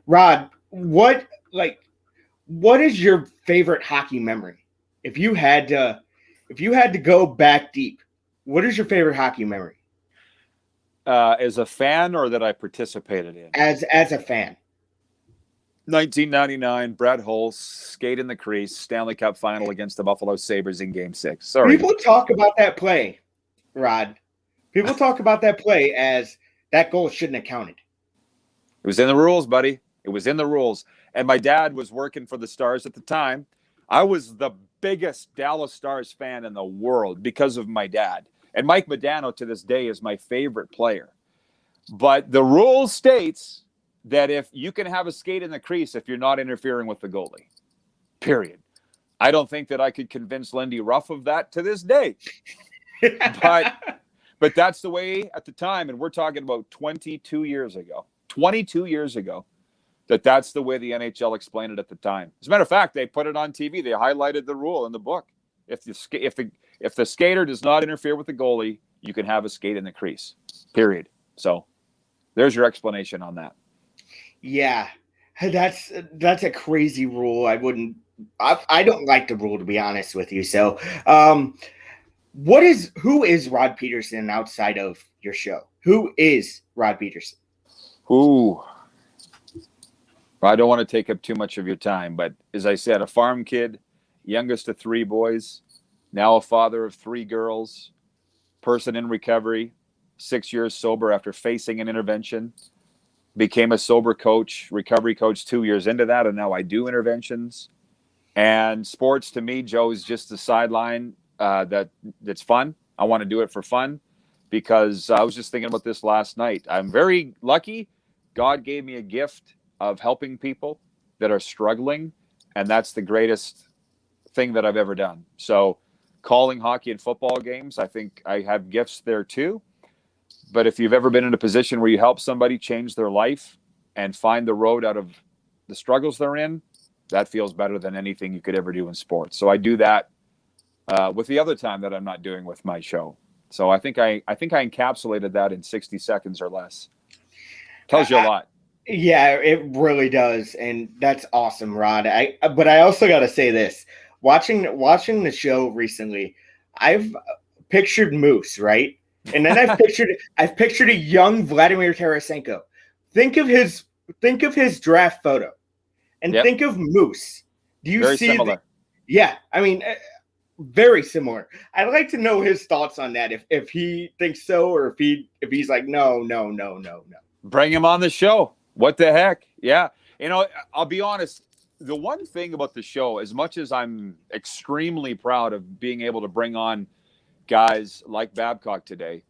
Rod, what is your favorite hockey memory? If you had to go back deep, what is your favorite hockey memory? As a fan, or that I participated in? As a fan. 1999, Brett Hulse, skate in the crease, Stanley Cup final against the Buffalo Sabres in Game 6. Sorry. People talk about that play, Rod. People talk about that play as that goal shouldn't have counted. It was in the rules, buddy. It was in the rules. And my dad was working for the Stars at the time. I was the biggest Dallas Stars fan in the world because of my dad. And Mike Modano to this day is my favorite player. But the rule states that if you can have a skate in the crease if you're not interfering with the goalie, period. I don't think that I could convince Lindy Ruff of that to this day. But that's the way at the time, and we're talking about 22 years ago, that's the way the NHL explained it at the time. As a matter of fact, they put it on TV. They highlighted the rule in the book. If the skater does not interfere with the goalie, you can have a skate in the crease, period. So there's your explanation on that. Yeah, that's a crazy rule. I don't like the rule, to be honest with you. So, who is Rod Peterson outside of your show? Who is Rod Peterson? Ooh. I don't want to take up too much of your time, but as I said, a farm kid, youngest of 3 boys, now a father of 3 girls, person in recovery, 6 years sober after facing an intervention, became a sober coach, recovery coach 2 years into that, and now I do interventions. And sports to me, Joe, is just a sideline that's fun. I want to do it for fun because I was just thinking about this last night. I'm very lucky. God gave me a gift of helping people that are struggling, and that's the greatest thing that I've ever done. So calling hockey and football games, I think I have gifts there too. But if you've ever been in a position where you help somebody change their life and find the road out of the struggles they're in, that feels better than anything you could ever do in sports. So I do that with the other time that I'm not doing with my show. So I think I encapsulated that in 60 seconds or less. Tells you a lot. Yeah, it really does, and that's awesome, Rod. But I also got to say this: watching the show recently, I've pictured Moose, right, and then I've pictured a young Vladimir Tarasenko. Think of his draft photo, and think of Moose. Do you see? Very similar. Yeah, I mean, very similar. I'd like to know his thoughts on that. If he thinks so, or if he's like, no. Bring him on the show. What the heck? Yeah. You know, I'll be honest. The one thing about the show, as much as I'm extremely proud of being able to bring on guys like Babcock today,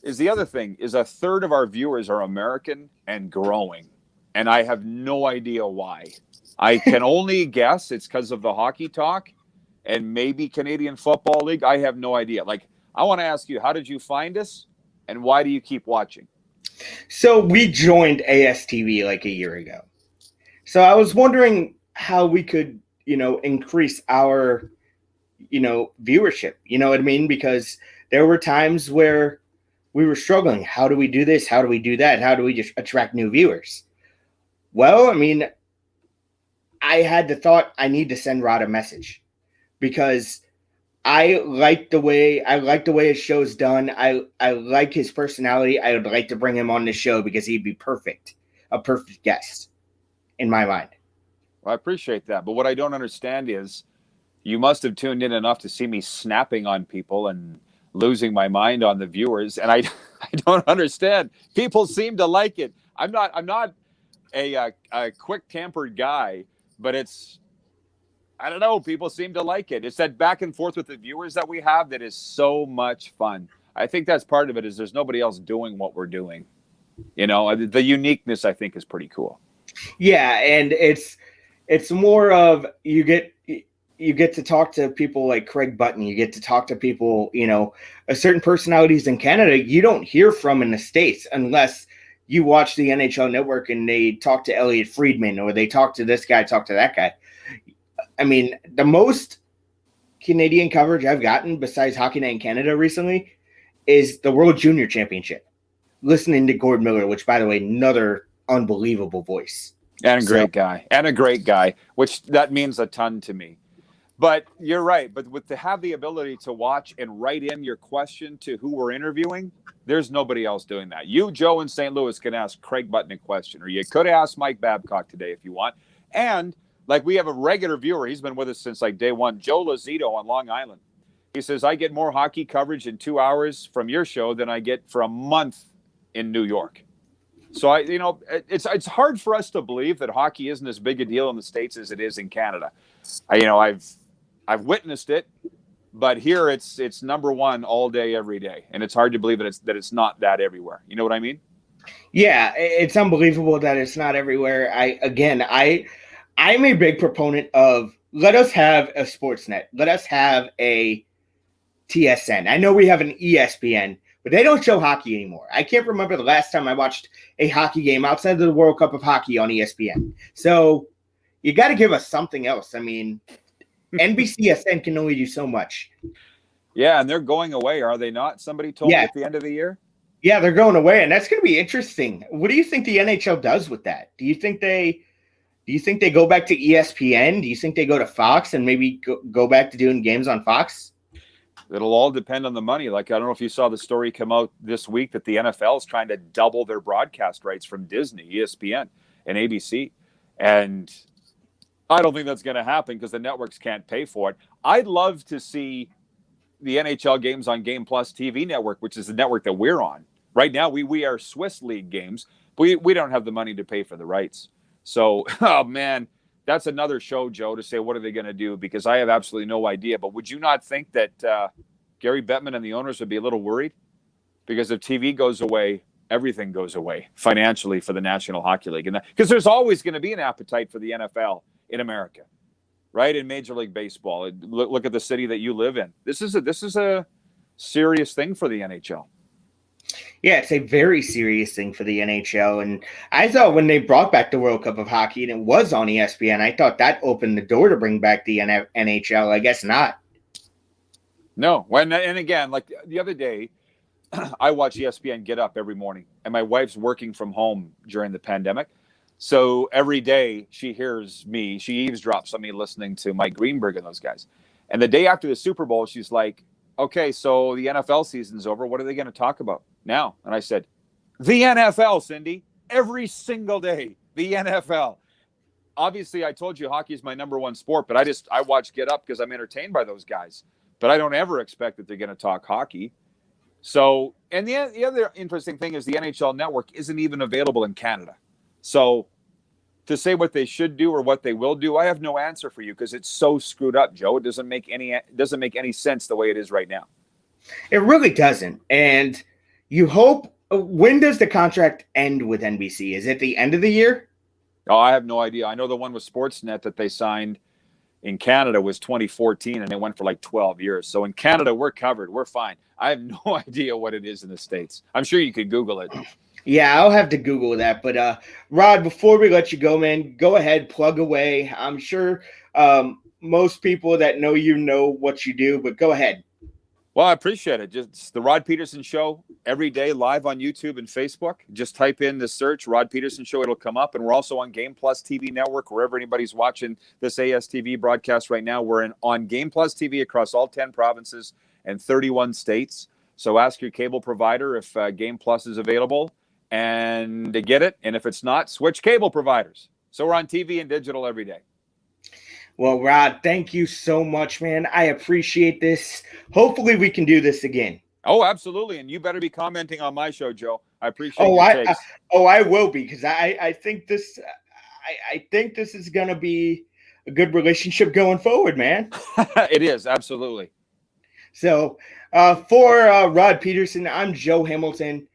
is the other thing is 1/3 of our viewers are American and growing. And I have no idea why. I can only guess it's because of the hockey talk and maybe Canadian Football League. I have no idea. Like, I want to ask you, how did you find us and why do you keep watching? So we joined ASTV like a year ago. So I was wondering how we could, increase our, viewership. You know what I mean? Because there were times where we were struggling. How do we do this? How do we do that? How do we just attract new viewers? Well, I mean, I had the thought I need to send Rod a message because I like the way his show's done. I like his personality. I would like to bring him on the show because he'd be a perfect guest in my mind. Well, I appreciate that. But what I don't understand is you must have tuned in enough to see me snapping on people and losing my mind on the viewers. And I don't understand. People seem to like it. I'm not a quick-tempered guy, but I don't know. People seem to like it. It's that back and forth with the viewers that we have that is so much fun. I think that's part of it is there's nobody else doing what we're doing. You know, the uniqueness I think is pretty cool. Yeah, and it's more of you get to talk to people like Craig Button. You get to talk to people, a certain personalities in Canada you don't hear from in the States unless you watch the NHL Network and they talk to Elliot Friedman or they talk to this guy, talk to that guy. I mean, the most Canadian coverage I've gotten besides Hockey Night in Canada recently is the World Junior Championship. Listening to Gord Miller, which, by the way, another unbelievable voice. And a great guy, which that means a ton to me. But you're right. But to have the ability to watch and write in your question to who we're interviewing, there's nobody else doing that. You, Joe, in St. Louis can ask Craig Button a question, or you could ask Mike Babcock today if you want. And like we have a regular viewer, he's been with us since like day one, Joe Lazito on Long Island. He says, I get more hockey coverage in 2 hours from your show than I get for a month in New York. So it's hard for us to believe that hockey isn't as big a deal in the States as it is in Canada. I've witnessed it, but here it's number one all day, every day. And it's hard to believe that it's not that everywhere. You know what I mean? Yeah, it's unbelievable that it's not everywhere. I'm a big proponent of let us have a Sportsnet. Let us have a TSN. I know we have an ESPN, but they don't show hockey anymore. I can't remember the last time I watched a hockey game outside of the World Cup of Hockey on ESPN. So you got to give us something else. I mean, NBCSN can only do so much. Yeah, and they're going away, are they not? Somebody told me at the end of the year. Yeah, they're going away, and that's going to be interesting. What do you think the NHL does with that? Do you think they go back to ESPN? Do you think they go to Fox and maybe go back to doing games on Fox? It'll all depend on the money. Like, I don't know if you saw the story come out this week that the NFL is trying to double their broadcast rights from Disney, ESPN, and ABC. And I don't think that's going to happen because the networks can't pay for it. I'd love to see the NHL games on Game Plus TV network, which is the network that we're on. Right now, we are Swiss League games, but we don't have the money to pay for the rights. So, oh, man, that's another show, Joe, to say what are they going to do? Because I have absolutely no idea. But would you not think that Gary Bettman and the owners would be a little worried? Because if TV goes away, everything goes away financially for the National Hockey League. And because there's always going to be an appetite for the NFL in America, right? In Major League Baseball. Look at the city that you live in. This is a serious thing for the NHL. Yeah, it's a very serious thing for the NHL. And I thought when they brought back the World Cup of Hockey and it was on ESPN, I thought that opened the door to bring back the NHL. I guess not. No. And again, like the other day, I watch ESPN Get Up every morning. And my wife's working from home during the pandemic. So every day she hears me, she eavesdrops on me listening to Mike Greenberg and those guys. And the day after the Super Bowl, she's like, okay, so the NFL season's over. What are they going to talk about now? And I said, the NFL, Cindy, every single day, the NFL. Obviously, I told you hockey is my number one sport, but I watch Get Up because I'm entertained by those guys. But I don't ever expect that they're going to talk hockey. So, and the other interesting thing is the NHL Network isn't even available in Canada. So to say what they should do or what they will do, I have no answer for you because it's so screwed up, Joe. It doesn't make any sense the way it is right now. It really doesn't. And you hope, when does the contract end with NBC? Is it the end of the year? Oh, I have no idea. I know the one with Sportsnet that they signed in Canada was 2014 and it went for like 12 years. So in Canada, we're covered. We're fine. I have no idea what it is in the States. I'm sure you could Google it. Yeah, I'll have to Google that. But Rod, before we let you go, man, go ahead, plug away. I'm sure most people that know you know what you do, but go ahead. Well, I appreciate it. Just the Rod Peterson Show every day live on YouTube and Facebook. Just type in the search Rod Peterson Show. It'll come up. And we're also on Game Plus TV Network, wherever anybody's watching this ASTV broadcast right now. We're on Game Plus TV across all 10 provinces and 31 states. So ask your cable provider if Game Plus is available and to get it. And if it's not, switch cable providers. So we're on TV and digital every day. Well, Rod, thank you so much, man. I appreciate this. Hopefully we can do this again. Oh, absolutely. And you better be commenting on my show, Joe. I appreciate your takes. I will be, because I think this is going to be a good relationship going forward, man. It is, absolutely. So for Rod Pedersen, I'm Joe Hamilton.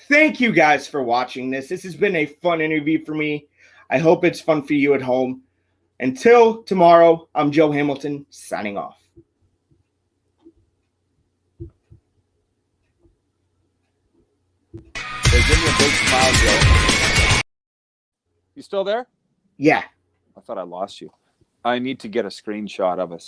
Thank you guys for watching this. This has been a fun interview for me. I hope it's fun for you at home. Until tomorrow, I'm Joe Hamilton, signing off. Hey, give me a big smile, Joe. You still there? Yeah. I thought I lost you. I need to get a screenshot of us here.